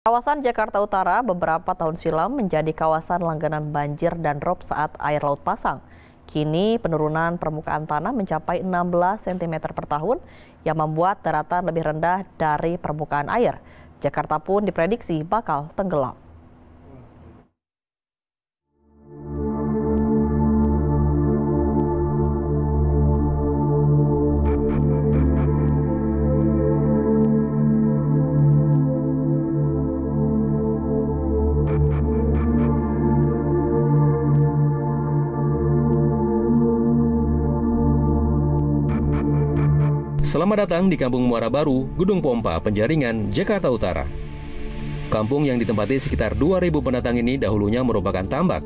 Kawasan Jakarta Utara beberapa tahun silam menjadi kawasan langganan banjir dan rob saat air laut pasang. Kini penurunan permukaan tanah mencapai 16 cm per tahun yang membuat daratan lebih rendah dari permukaan air. Jakarta pun diprediksi bakal tenggelam. Selamat datang di Kampung Muara Baru, Gedung Pompa, Penjaringan, Jakarta Utara. Kampung yang ditempati sekitar 2.000 pendatang ini dahulunya merupakan tambak.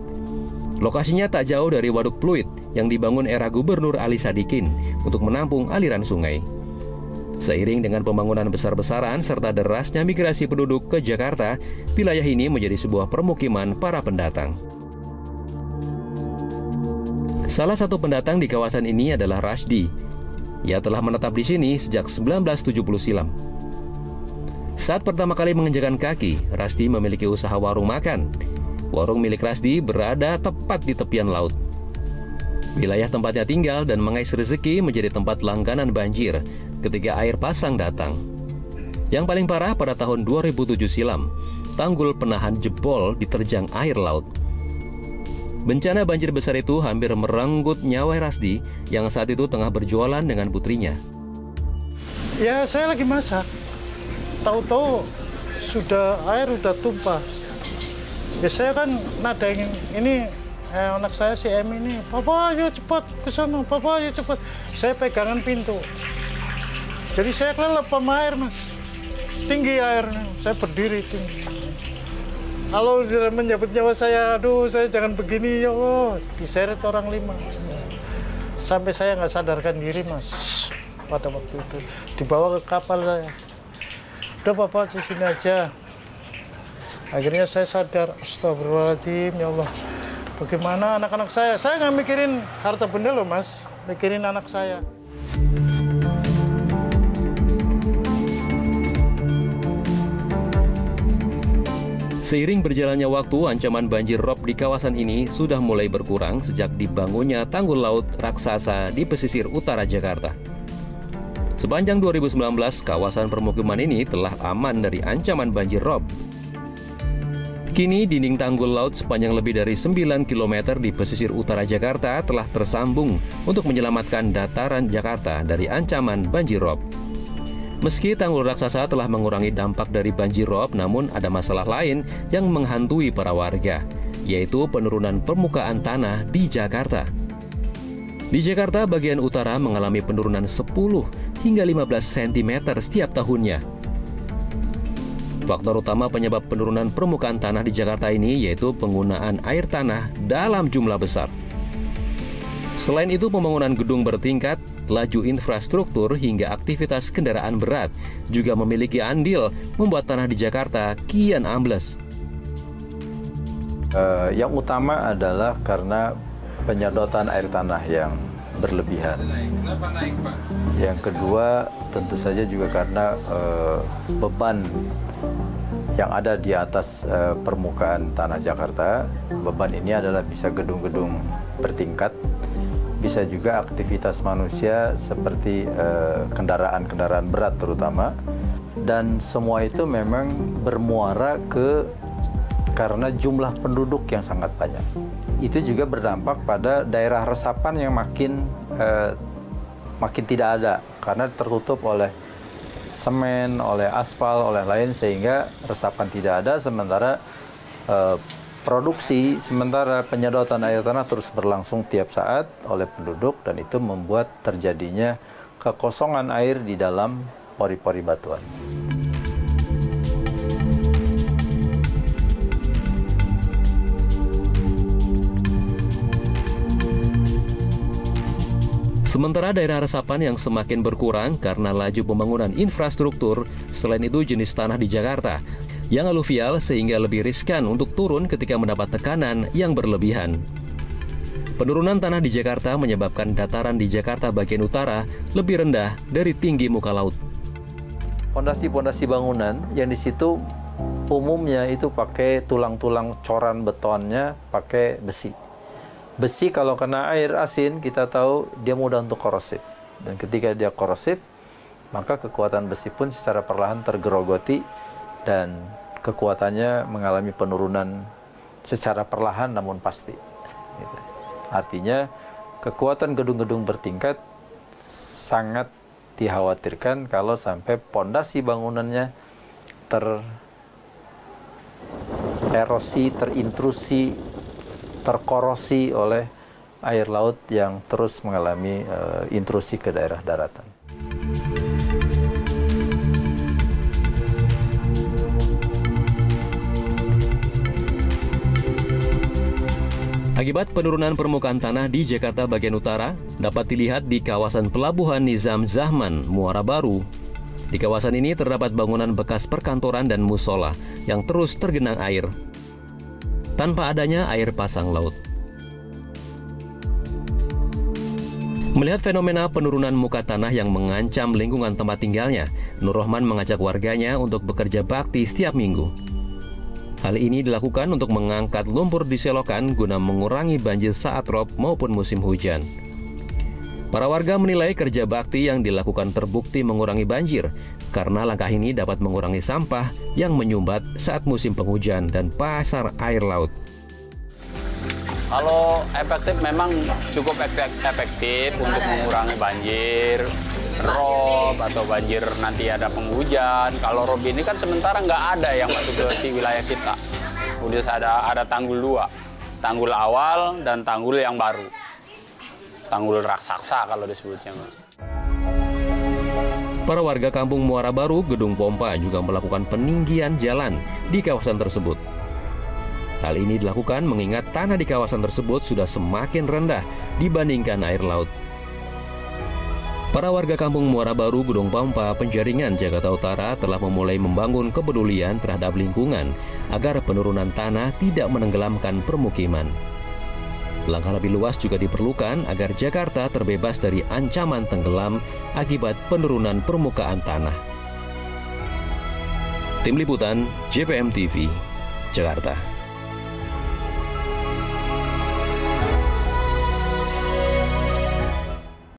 Lokasinya tak jauh dari Waduk Pluit yang dibangun era Gubernur Ali Sadikin untuk menampung aliran sungai. Seiring dengan pembangunan besar-besaran serta derasnya migrasi penduduk ke Jakarta, wilayah ini menjadi sebuah permukiman para pendatang. Salah satu pendatang di kawasan ini adalah Rasdi. Ia telah menetap di sini sejak 1970 silam. Saat pertama kali menginjakan kaki, Rasdi memiliki usaha warung makan. Warung milik Rasdi berada tepat di tepian laut. Wilayah tempatnya tinggal dan mengais rezeki menjadi tempat langganan banjir ketika air pasang datang. Yang paling parah pada tahun 2007 silam, tanggul penahan jebol diterjang air laut. Bencana banjir besar itu hampir merenggut nyawa Rasdi yang saat itu tengah berjualan dengan putrinya. Ya, saya lagi masak. Tahu-tahu air udah tumpah. Ya saya kan nadain ini anak saya si M ini, "Papa ayo cepat ke sana, Papa ayo cepat." Saya pegangan pintu. Jadi saya kelelep sama air, Mas. Tinggi airnya, saya berdiri tinggi. Kalau menyebut nyawa saya, aduh saya jangan begini ya Allah, diseret orang 5. Sampai saya nggak sadarkan diri, Mas, pada waktu itu. Dibawa ke kapal saya. Udah Bapak di sini aja. Akhirnya saya sadar, astagfirullahaladzim ya Allah. Bagaimana anak-anak saya? Saya nggak mikirin harta benda loh, Mas. Mikirin anak saya. Seiring berjalannya waktu, ancaman banjir rob di kawasan ini sudah mulai berkurang sejak dibangunnya tanggul laut raksasa di pesisir utara Jakarta. Sepanjang 2019, kawasan permukiman ini telah aman dari ancaman banjir rob. Kini, dinding tanggul laut sepanjang lebih dari 9 km di pesisir utara Jakarta telah tersambung untuk menyelamatkan dataran Jakarta dari ancaman banjir rob. Meski tanggul raksasa telah mengurangi dampak dari banjir rob, namun ada masalah lain yang menghantui para warga, yaitu penurunan permukaan tanah di Jakarta. Di Jakarta, bagian utara mengalami penurunan 10 hingga 15 cm setiap tahunnya. Faktor utama penyebab penurunan permukaan tanah di Jakarta ini yaitu penggunaan air tanah dalam jumlah besar. Selain itu, pembangunan gedung bertingkat, laju infrastruktur hingga aktivitas kendaraan berat juga memiliki andil membuat tanah di Jakarta kian ambles. Yang utama adalah karena penyedotan air tanah yang berlebihan. Yang kedua tentu saja juga karena beban yang ada di atas permukaan tanah Jakarta. Beban ini adalah bisa gedung-gedung bertingkat, bisa juga aktivitas manusia seperti kendaraan-kendaraan berat terutama, dan semua itu memang bermuara karena jumlah penduduk yang sangat banyak. Itu juga berdampak pada daerah resapan yang makin tidak ada karena tertutup oleh semen, oleh aspal, oleh lain, sehingga resapan tidak ada, sementara sementara penyedotan air tanah terus berlangsung tiap saat oleh penduduk, dan itu membuat terjadinya kekosongan air di dalam pori-pori batuan. Sementara daerah resapan yang semakin berkurang karena laju pembangunan infrastruktur, selain itu jenis tanah di Jakarta yang aluvial sehingga lebih riskan untuk turun ketika mendapat tekanan yang berlebihan. Penurunan tanah di Jakarta menyebabkan dataran di Jakarta bagian utara lebih rendah dari tinggi muka laut. Pondasi-pondasi bangunan yang di situ umumnya itu pakai tulang-tulang coran betonnya pakai besi. Besi kalau kena air asin kita tahu dia mudah untuk korosif. Dan ketika dia korosif, maka kekuatan besi pun secara perlahan tergerogoti dan kekuatannya mengalami penurunan secara perlahan namun pasti. Gitu. Artinya kekuatan gedung-gedung bertingkat sangat dikhawatirkan kalau sampai pondasi bangunannya tererosi, terintrusi, terkorosi oleh air laut yang terus mengalami intrusi ke daerah daratan. Akibat penurunan permukaan tanah di Jakarta bagian utara dapat dilihat di kawasan Pelabuhan Nizam Zahman, Muara Baru. Di kawasan ini terdapat bangunan bekas perkantoran dan musola yang terus tergenang air tanpa adanya air pasang laut. Melihat fenomena penurunan muka tanah yang mengancam lingkungan tempat tinggalnya, Nur Rohman mengajak warganya untuk bekerja bakti setiap minggu. Hal ini dilakukan untuk mengangkat lumpur di selokan guna mengurangi banjir saat rob maupun musim hujan. Para warga menilai kerja bakti yang dilakukan terbukti mengurangi banjir, karena langkah ini dapat mengurangi sampah yang menyumbat saat musim penghujan dan pasar air laut. Kalau efektif memang cukup efektif untuk mengurangi banjir, rob atau banjir nanti ada penghujan. Kalau rob ini kan sementara nggak ada yang masuk ke si wilayah kita. Udah ada tanggul 2, tanggul awal dan tanggul yang baru. Tanggul raksasa kalau disebutnya. Para warga kampung Muara Baru, Gedung Pompa juga melakukan peninggian jalan di kawasan tersebut. Hal ini dilakukan mengingat tanah di kawasan tersebut sudah semakin rendah dibandingkan air laut. Para warga kampung Muara Baru, Gedung Pompa, Penjaringan, Jakarta Utara telah memulai membangun kepedulian terhadap lingkungan agar penurunan tanah tidak menenggelamkan permukiman. Langkah lebih luas juga diperlukan agar Jakarta terbebas dari ancaman tenggelam akibat penurunan permukaan tanah. Tim Liputan JPM TV, Jakarta.